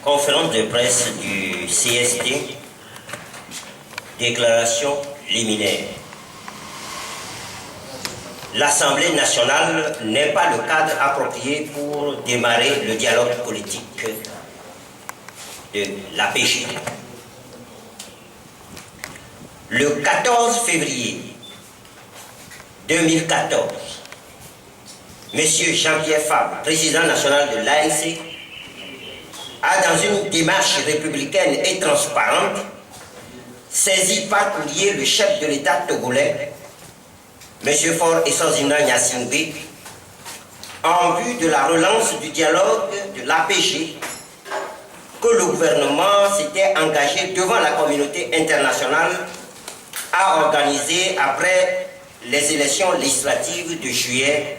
Conférence de presse du CST, déclaration liminaire. L'Assemblée nationale n'est pas le cadre approprié pour démarrer le dialogue politique de l'APG. Le 14 février 2014, M. Jean-Pierre Fabre, président national de l'ANC, a, dans une démarche républicaine et transparente, saisi par courrier le chef de l'État togolais, M. Faure Essenzina Gnassingbé, en vue de la relance du dialogue de l'APG que le gouvernement s'était engagé devant la communauté internationale à organiser après les élections législatives de juillet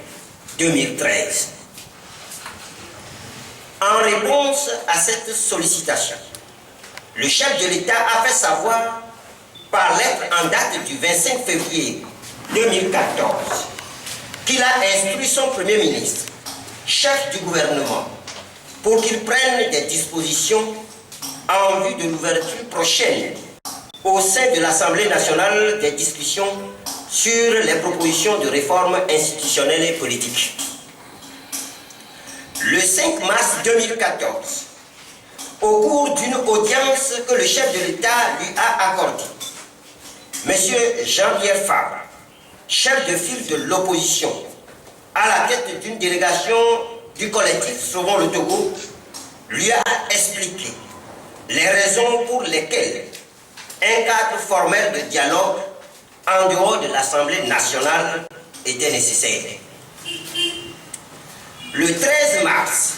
2013. En réponse à cette sollicitation, le chef de l'État a fait savoir par lettre en date du 25 février 2014 qu'il a instruit son Premier ministre, chef du gouvernement, pour qu'il prenne des dispositions en vue de l'ouverture prochaine au sein de l'Assemblée nationale des discussions sur les propositions de réforme institutionnelle et politique. Le 5 mars 2014, au cours d'une audience que le chef de l'État lui a accordée, M. Jean-Pierre Fabre, chef de file de l'opposition, à la tête d'une délégation du collectif Sauvons le Togo, lui a expliqué les raisons pour lesquelles un cadre formel de dialogue en dehors de l'Assemblée nationale était nécessaire. Le 13 mars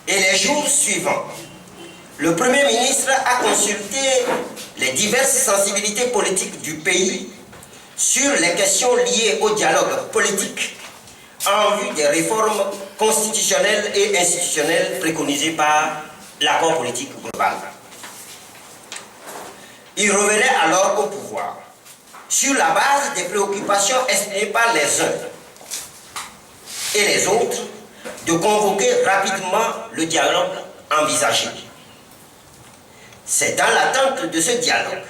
et les jours suivants, le Premier ministre a consulté les diverses sensibilités politiques du pays sur les questions liées au dialogue politique en vue des réformes constitutionnelles et institutionnelles préconisées par l'accord politique global. Il revenait alors au pouvoir sur la base des préoccupations exprimées par les uns et les autres de convoquer rapidement le dialogue envisagé. C'est dans l'attente de ce dialogue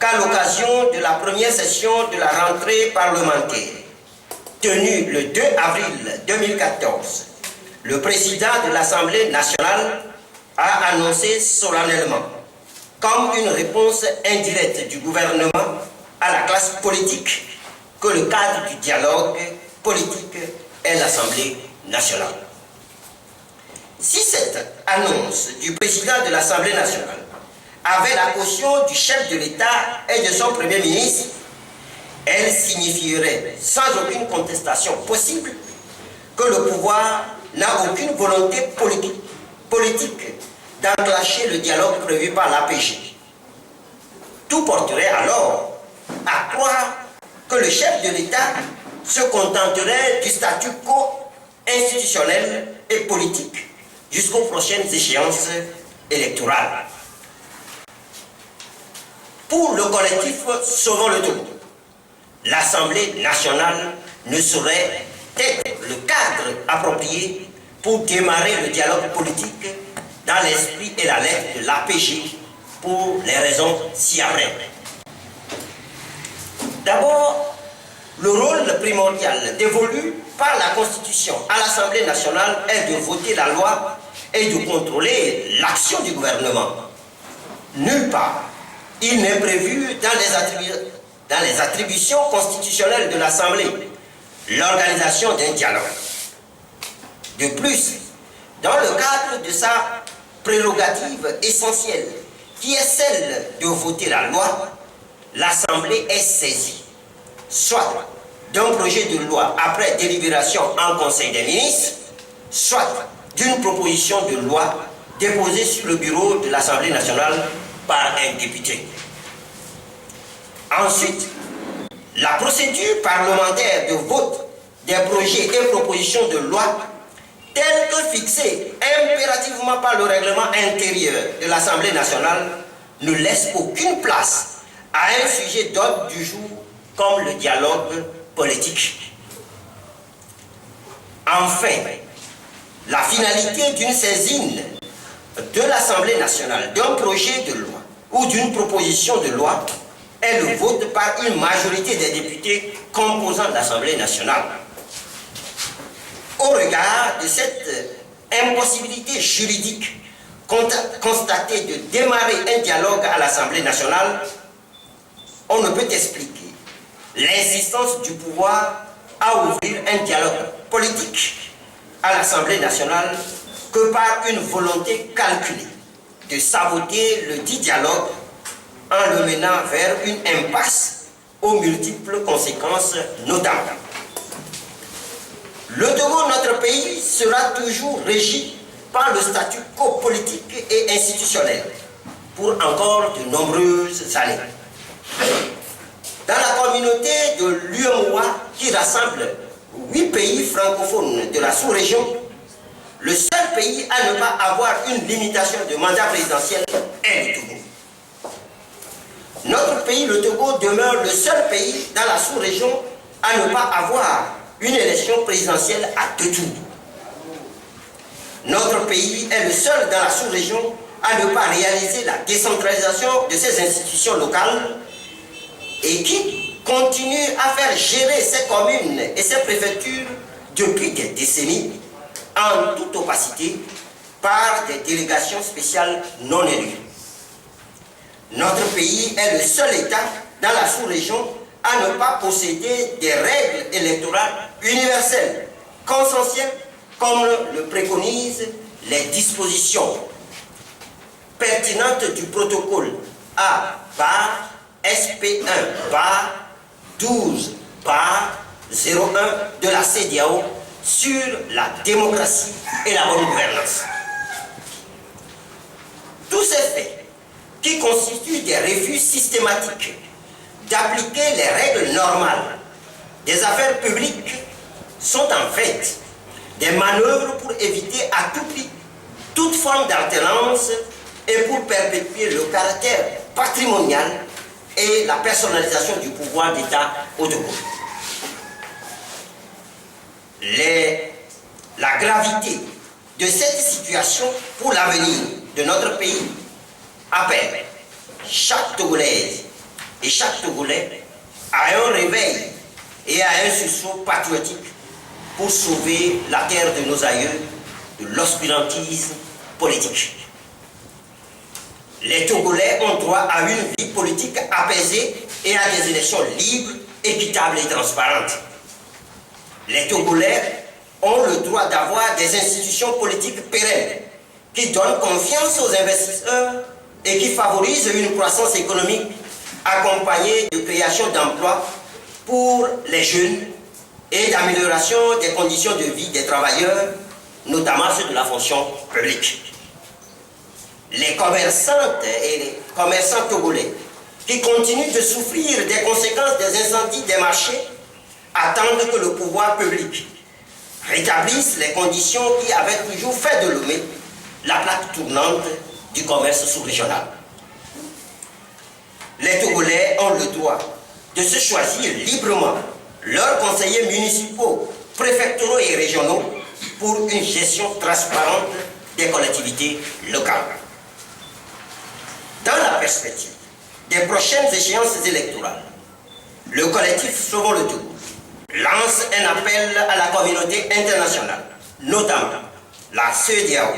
qu'à l'occasion de la première session de la rentrée parlementaire, tenue le 2 avril 2014, le président de l'Assemblée nationale a annoncé solennellement, comme une réponse indirecte du gouvernement à la classe politique, que le cadre du dialogue politique est l'Assemblée nationale. Si cette annonce du président de l'Assemblée nationale avait la caution du chef de l'État et de son Premier ministre, elle signifierait sans aucune contestation possible que le pouvoir n'a aucune volonté politique d'enclencher le dialogue prévu par l'APG. Tout porterait alors à croire que le chef de l'État se contenterait du statu quo institutionnel et politique jusqu'aux prochaines échéances électorales. Pour le collectif Sauvons le Togo, l'Assemblée nationale ne saurait être le cadre approprié pour démarrer le dialogue politique dans l'esprit et la lettre de l'APG pour les raisons ci-après. D'abord, le rôle primordial dévolu par la Constitution à l'Assemblée nationale est de voter la loi et de contrôler l'action du gouvernement. Nulle part, il n'est prévu dans les attributions constitutionnelles de l'Assemblée l'organisation d'un dialogue. De plus, dans le cadre de sa prérogative essentielle, qui est celle de voter la loi, l'Assemblée est saisie, soit d'un projet de loi après délibération en Conseil des ministres, soit d'une proposition de loi déposée sur le bureau de l'Assemblée nationale par un député. Ensuite, la procédure parlementaire de vote des projets et propositions de loi telle que fixée impérativement par le règlement intérieur de l'Assemblée nationale ne laisse aucune place à un sujet d'ordre du jour comme le dialogue politique. Enfin, la finalité d'une saisine de l'Assemblée nationale d'un projet de loi ou d'une proposition de loi est le vote par une majorité des députés composant l'Assemblée nationale. Au regard de cette impossibilité juridique constatée de démarrer un dialogue à l'Assemblée nationale, on ne peut expliquer l'insistance du pouvoir à ouvrir un dialogue politique à l'Assemblée nationale que par une volonté calculée de saboter le dit dialogue en le menant vers une impasse aux multiples conséquences notamment. Le Togo, notre pays, sera toujours régi par le statu quo politique et institutionnel pour encore de nombreuses années. Dans la communauté de l'UEMOA, qui rassemble 8 pays francophones de la sous-région, le seul pays à ne pas avoir une limitation de mandat présidentiel est le Togo. Notre pays, le Togo, demeure le seul pays dans la sous-région à ne pas avoir une élection présidentielle à 2 tours. Notre pays est le seul dans la sous-région à ne pas réaliser la décentralisation de ses institutions locales et qui continue à faire gérer ses communes et ses préfectures depuis des décennies en toute opacité par des délégations spéciales non élues. Notre pays est le seul État dans la sous-région à ne pas posséder des règles électorales universelles, consensuelles, comme le préconisent les dispositions pertinentes du protocole A/SP1/12/01 de la CEDEAO sur la démocratie et la bonne gouvernance. Tous ces faits qui constituent des refus systématiques d'appliquer les règles normales des affaires publiques sont en fait des manœuvres pour éviter à tout prix toute forme d'alternance et pour perpétuer le caractère patrimonial et la personnalisation du pouvoir d'État au Togo. La gravité de cette situation pour l'avenir de notre pays appelle chaque Togolaise et chaque Togolais à un réveil et à un sursaut patriotique pour sauver la terre de nos aïeux de l'obscurantisme politique. Les Togolais ont droit à une vie politique apaisée et à des élections libres, équitables et transparentes. Les Togolais ont le droit d'avoir des institutions politiques pérennes qui donnent confiance aux investisseurs et qui favorisent une croissance économique accompagnée de création d'emplois pour les jeunes et d'amélioration des conditions de vie des travailleurs, notamment ceux de la fonction publique. Les commerçantes et les commerçants togolais qui continuent de souffrir des conséquences des incendies des marchés attendent que le pouvoir public rétablisse les conditions qui avaient toujours fait de Lomé la plaque tournante du commerce sous-régional. Les Togolais ont le droit de se choisir librement leurs conseillers municipaux, préfectoraux et régionaux pour une gestion transparente des collectivités locales. Dans la perspective des prochaines échéances électorales, le collectif Sauvons le Togo lance un appel à la communauté internationale, notamment la CEDEAO,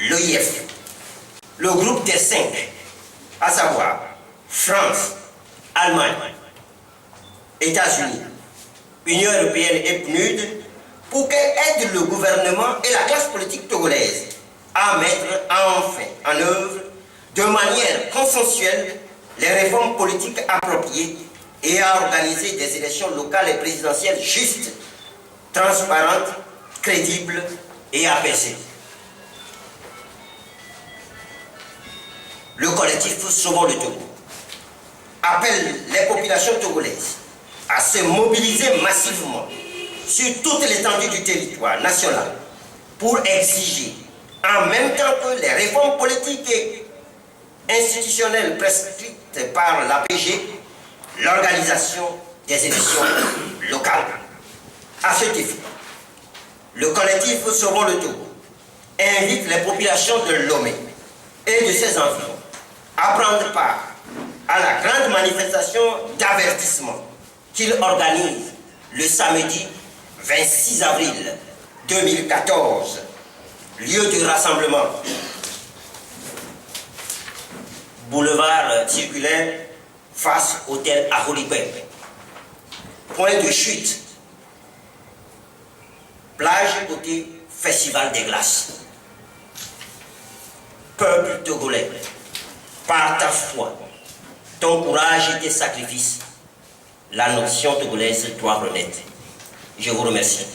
l'OIF, le groupe des 5, à savoir France, Allemagne, États-Unis, Union européenne et PNUD, pour qu'elle aide le gouvernement et la classe politique togolaise à mettre enfin en œuvre de manière consensuelle les réformes politiques appropriées et à organiser des élections locales et présidentielles justes, transparentes, crédibles et apaisées. Le collectif Sauvons le Togo appelle les populations togolaises à se mobiliser massivement sur toute l'étendue du territoire national pour exiger, en même temps que les réformes politiques et institutionnelles prescrites par l'APG, l'organisation des élections locales. À ce effet, le collectif Sauvons le Togo invite les populations de Lomé et de ses environs à prendre part à la grande manifestation d'avertissement qu'il organise le samedi 26 avril 2014, lieu du rassemblement, boulevard circulaire face hôtel Aholipé, point de chute, plage côté Festival des Glaces. Peuple togolais, par ta foi, ton courage et tes sacrifices, la nation togolaise doit renaître. Je vous remercie.